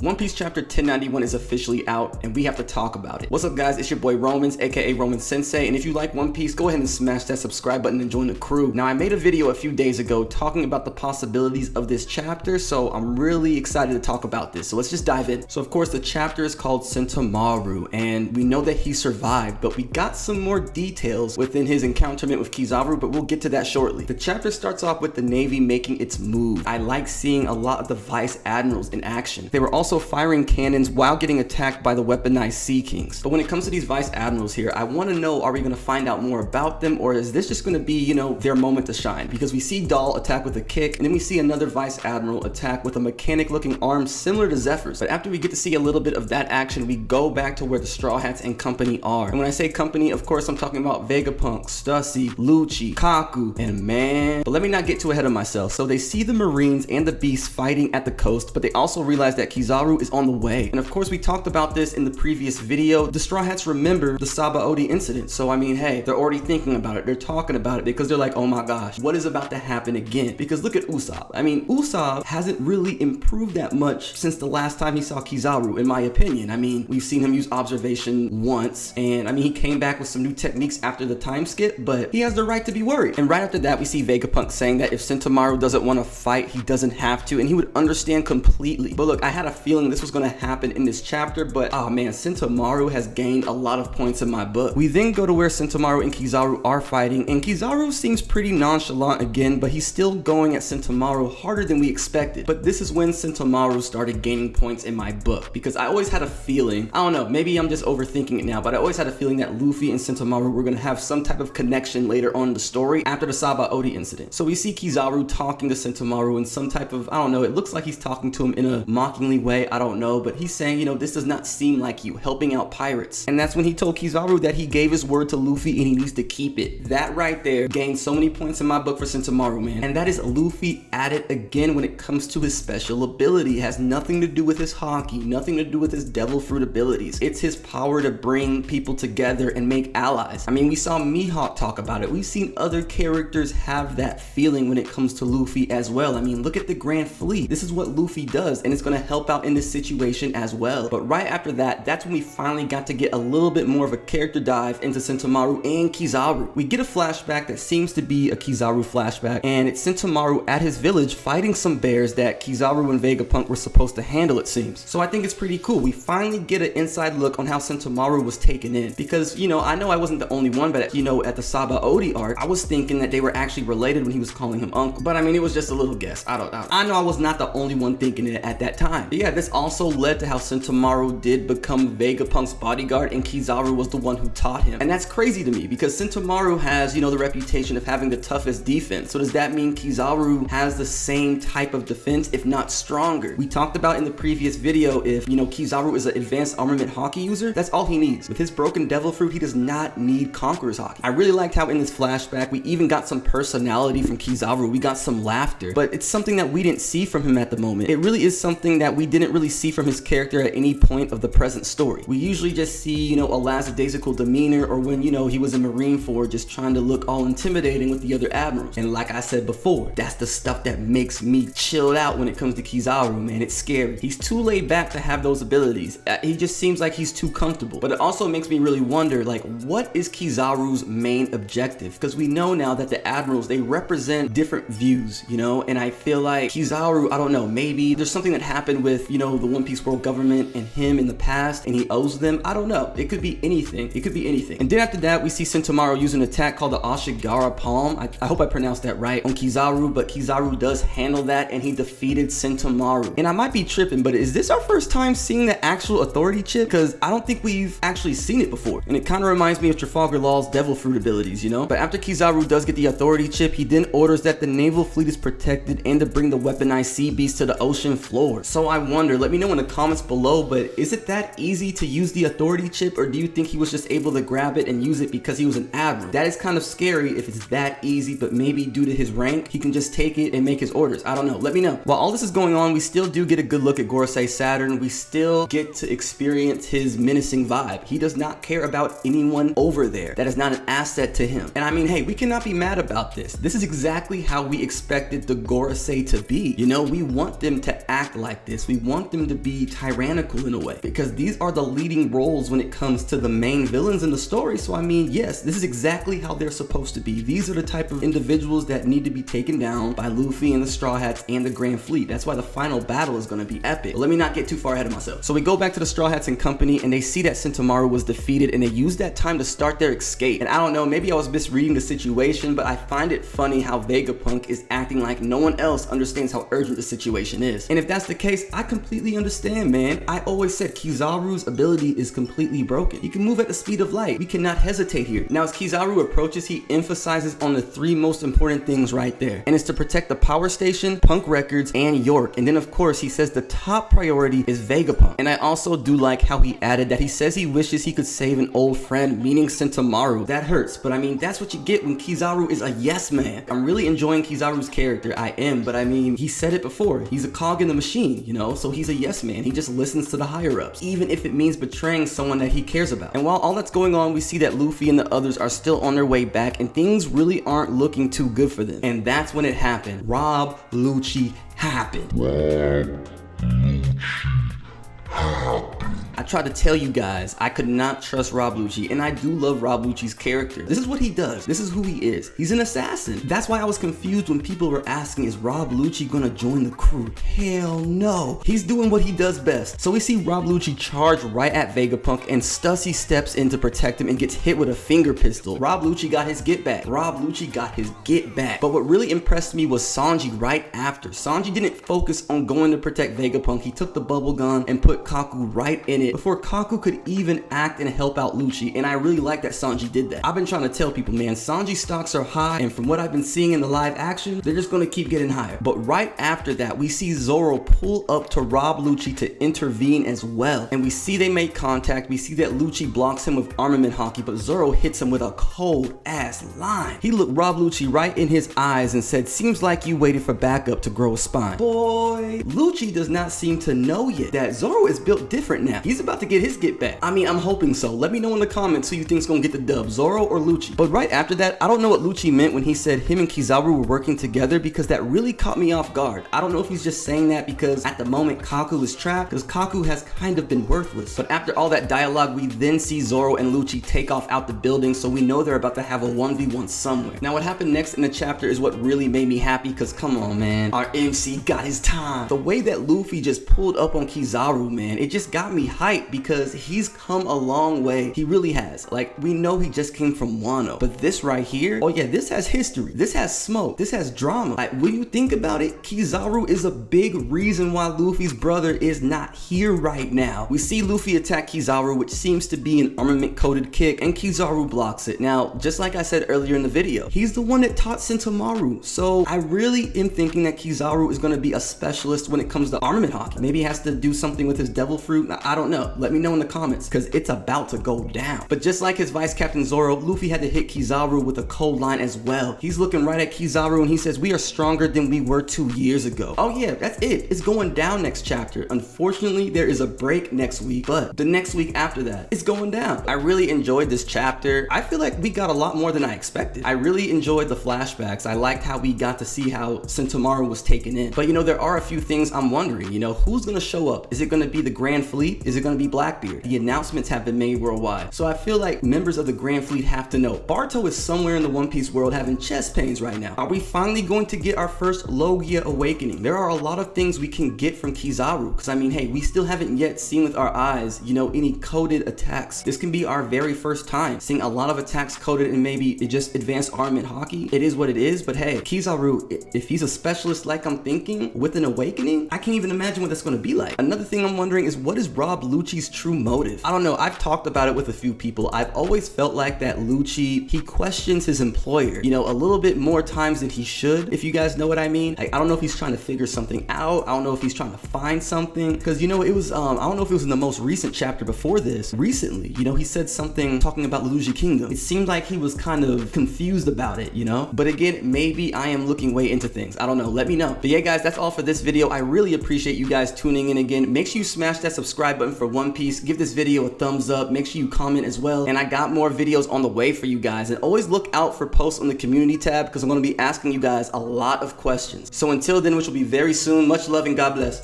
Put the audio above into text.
One Piece chapter 1091 is officially out, and we have to talk about it. What's up, guys? It's your boy Romans, aka Roman Sensei, and if you like One Piece, go ahead and smash that subscribe button and join the crew. Now, I made a video a few days ago talking about the possibilities of this chapter, so I'm really excited to talk about this. So let's just dive in. So of course, the chapter is called Sentomaru, and we know that he survived, but we got some more details within his encounterment with Kizaru, but we'll get to that shortly. The chapter starts off with the Navy making its move. I like seeing a lot of the Vice Admirals in action. They were also firing cannons while getting attacked by the weaponized Sea Kings. But when it comes to these Vice Admirals here, I want to know, are we going to find out more about them, or is this just going to be, you know, their moment to shine? Because we see Dahl attack with a kick, and then we see another Vice Admiral attack with a mechanic looking arm similar to Zephyr's. But after we get to see a little bit of that action, we go back to where the Straw Hats and company are. And when I say company, of course I'm talking about Vegapunk, Stussy, Lucci, Kaku, and man. But let me not get too ahead of myself. So they see the Marines and the Beasts fighting at the coast, but they also realize that Kizaru is on the way. And of course, we talked about this in the previous video. The Straw Hats remember the Sabaody incident. So I mean, hey, they're already thinking about it. They're talking about it because they're like, oh my gosh, what is about to happen again? Because look at Usopp. I mean, Usopp hasn't really improved that much since the last time he saw Kizaru, in my opinion. I mean, we've seen him use observation once, and I mean, he came back with some new techniques after the time skip, but he has the right to be worried. And right after that, we see Vegapunk saying that if Sentomaru doesn't want to fight, he doesn't have to, and he would understand completely. But look, I had a feeling this was going to happen in this chapter, but oh man, Sentomaru has gained a lot of points in my book. We then go to where Sentomaru and Kizaru are fighting, and Kizaru seems pretty nonchalant again, but he's still going at Sentomaru harder than we expected. But this is when Sentomaru started gaining points in my book, because I always had a feeling, I don't know, maybe I'm just overthinking it now, but I always had a feeling that Luffy and Sentomaru were going to have some type of connection later on in the story after the Sabaody incident. So we see Kizaru talking to Sentomaru in some type of, I don't know, it looks like he's talking to him in a mockingly way, I don't know, but he's saying, you know, this does not seem like you helping out pirates. And that's when he told Kizaru that he gave his word to Luffy and he needs to keep it. That right there gained so many points in my book for Sentomaru, man. And that is Luffy at it again when it comes to his special ability. It has nothing to do with his haki, nothing to do with his devil fruit abilities. It's his power to bring people together and make allies. I mean, we saw Mihawk talk about it. We've seen other characters have that feeling when it comes to Luffy as well. I mean, look at the Grand Fleet. This is what Luffy does, and it's going to help out in this situation as well. But right after that, that's when we finally got to get a little bit more of a character dive into Sentomaru and Kizaru. We get a flashback that seems to be a Kizaru flashback, and it's Sentomaru at his village fighting some bears that Kizaru and Vegapunk were supposed to handle, it seems. So I think it's pretty cool. We finally get an inside look on how Sentomaru was taken in, because, you know, I know I wasn't the only one, but you know, at the Sabaody arc, I was thinking that they were actually related when he was calling him uncle. But I mean, it was just a little guess. I know I was not the only one thinking it at that time. But yeah, this also led to how Sentomaru did become Vegapunk's bodyguard, and Kizaru was the one who taught him. And that's crazy to me, because Sentomaru has, you know, the reputation of having the toughest defense. So does that mean Kizaru has the same type of defense, if not stronger? We talked about in the previous video, if, you know, Kizaru is an advanced armament haki user, that's all he needs. With his broken devil fruit, he does not need Conqueror's haki. I really liked how in this flashback, we even got some personality from Kizaru. We got some laughter, but it's something that we didn't see from him at the moment. It really is something that we didn't really see from his character at any point of the present story. We usually just see, you know, a lackadaisical demeanor, or when, you know, he was in Marineford just trying to look all intimidating with the other admirals. And like I said before, that's the stuff that makes me chill out when it comes to Kizaru, man. It's scary. He's too laid back to have those abilities. He just seems like he's too comfortable. But it also makes me really wonder, like, what is Kizaru's main objective? Because we know now that the admirals, they represent different views, you know, and I feel like Kizaru, I don't know, maybe there's something that happened with, you know, the One Piece world government and him in the past, and he owes them. I don't know. It could be anything. It could be anything. And then after that, we see Sentomaru use an attack called the Ashigara Palm. I hope I pronounced that right, on Kizaru, but Kizaru does handle that, and he defeated Sentomaru. And I might be tripping, but is this our first time seeing the actual authority chip? Because I don't think we've actually seen it before. And it kind of reminds me of Trafalgar Law's devil fruit abilities, you know? But after Kizaru does get the authority chip, he then orders that the naval fleet is protected and to bring the weaponized sea beasts to the ocean floor. So I wonder, let me know in the comments below, but is it that easy to use the authority chip, or do you think he was just able to grab it and use it because he was an admiral? That is kind of scary if it's that easy, but maybe due to his rank, he can just take it and make his orders. I don't know. Let me know. While all this is going on, we still do get a good look at Gorosei Saturn. We still get to experience his menacing vibe. He does not care about anyone over there. That is not an asset to him. And I mean, hey, we cannot be mad about this. This is exactly how we expected the Gorosei to be. You know, we want them to act like this. We want them to be tyrannical in a way, because these are the leading roles when it comes to the main villains in the story. So I mean, yes, this is exactly how they're supposed to be. These are the type of individuals that need to be taken down by Luffy and the Straw Hats and the Grand Fleet. That's why the final battle is going to be epic. But let me not get too far ahead of myself. So we go back to the Straw Hats and company, and they see that Sentomaru was defeated, and they use that time to start their escape. And I don't know, maybe I was misreading the situation, but I find it funny how Vegapunk is acting like no one else understands how urgent the situation is. And if that's the case, I completely understand, man. I always said Kizaru's ability is completely broken. He can move at the speed of light. We cannot hesitate here. Now, as Kizaru approaches, he emphasizes on the three most important things right there, and it's to protect the power station, Punk Records, and York. And then of course he says the top priority is Vegapunk. And I also do like how he added that he says he wishes he could save an old friend, meaning Sentomaru. That hurts, but I mean, that's what you get when Kizaru is a yes man. I'm really enjoying Kizaru's character, I am, but I mean, he said it before, he's a cog in the machine, you know, so he's a yes man. He just listens to the higher ups, even if it means betraying someone that he cares about. And while all that's going on, we see that Luffy and the others are still on their way back, and things really aren't looking too good for them. And that's when it happened. Rob Lucci happened. I tried to tell you guys, I could not trust Rob Lucci, and I do love Rob Lucci's character. This is what he does. This is who he is. He's an assassin. That's why I was confused when people were asking, is Rob Lucci gonna join the crew? Hell no. He's doing what he does best. So we see Rob Lucci charge right at Vegapunk, and Stussy steps in to protect him and gets hit with a finger pistol. Rob Lucci got his get back. Rob Lucci got his get back. But what really impressed me was Sanji right after. Sanji didn't focus on going to protect Vegapunk. He took the bubble gun and put Kaku right in it before Kaku could even act and help out Lucci, and I really like that Sanji did that. I've been trying to tell people, man, Sanji stocks are high, and from what I've been seeing in the live action, they're just gonna keep getting higher. But right after that, we see Zoro pull up to Rob Lucci to intervene as well, and we see they make contact. We see that Lucci blocks him with armament hockey, but Zoro hits him with a cold ass line. He looked Rob Lucci right in his eyes and said, seems like you waited for backup to grow a spine. Boy, Lucci does not seem to know yet that Zoro is built different now. He's about to get his get back. I mean, I'm hoping so. Let me know in the comments who you think's gonna get the dub, Zoro or Lucci. But right after that, I don't know what Lucci meant when he said him and Kizaru were working together, because that really caught me off guard. I don't know if he's just saying that because at the moment Kaku is trapped, because Kaku has kind of been worthless. But after all that dialogue, we then see Zoro and Lucci take off out the building, so we know they're about to have a 1v1 somewhere. Now what happened next in the chapter is what really made me happy, because come on, man, our MC got his time. The way that Luffy just pulled up on Kizaru, man, it just got me hyped, because he's come a long way. He really has. Like, we know he just came from Wano, but this right here, oh yeah, this has history. This has smoke. This has drama. Like, when you think about it, Kizaru is a big reason why Luffy's brother is not here right now. We see Luffy attack Kizaru, which seems to be an armament-coated kick, and Kizaru blocks it. Now, just like I said earlier in the video, he's the one that taught Sentomaru, so I really am thinking that Kizaru is going to be a specialist when it comes to armament hockey. Maybe he has to do something with his devil fruit. I don't know. Let me know in the comments, because it's about to go down. But just like his Vice Captain Zoro, Luffy had to hit Kizaru with a cold line as well. He's looking right at Kizaru and he says, we are stronger than we were 2 years ago. Oh yeah, that's it. It's going down next chapter. Unfortunately, there is a break next week, but the next week after that, it's going down. I really enjoyed this chapter. I feel like we got a lot more than I expected. I really enjoyed the flashbacks. I liked how we got to see how Sentomaru was taken in. But you know, there are a few things I'm wondering, you know, who's gonna show up? Is it gonna be the Grand Fleet? Is it gonna be Blackbeard? The announcements have been made worldwide, so I feel like members of the Grand Fleet have to know. Barto is somewhere in the One Piece world having chest pains right now. Are we finally going to get our first Logia awakening? There are a lot of things we can get from Kizaru, because I mean, hey, we still haven't yet seen with our eyes, you know, any coded attacks. This can be our very first time seeing a lot of attacks coded, and maybe it just advanced armament hockey. It is what it is, but hey, Kizaru, if he's a specialist like I'm thinking with an awakening, I can't even imagine what that's going to be like. Another thing I'm wondering is, what is Rob Lucci's true motive? I don't know. I've talked about it with a few people. I've always felt like that Lucci, he questions his employer, you know, a little bit more times than he should, if you guys know what I mean. Like, I don't know if he's trying to figure something out. I don't know if he's trying to find something, because you know, it was I don't know if it was in the most recent chapter before this, recently, you know, he said something talking about the Luffy Kingdom. It seemed like he was kind of confused about it, you know, but again, maybe I am looking way into things. I don't know. Let me know. But yeah, guys, that's all for this video. I really appreciate you guys tuning in again. Make sure you smash that subscribe button for One Piece. Give this video a thumbs up. Make sure you comment as well. And I got more videos on the way for you guys. And always look out for posts on the community tab, because I'm going to be asking you guys a lot of questions. So until then, which will be very soon, much love and God bless.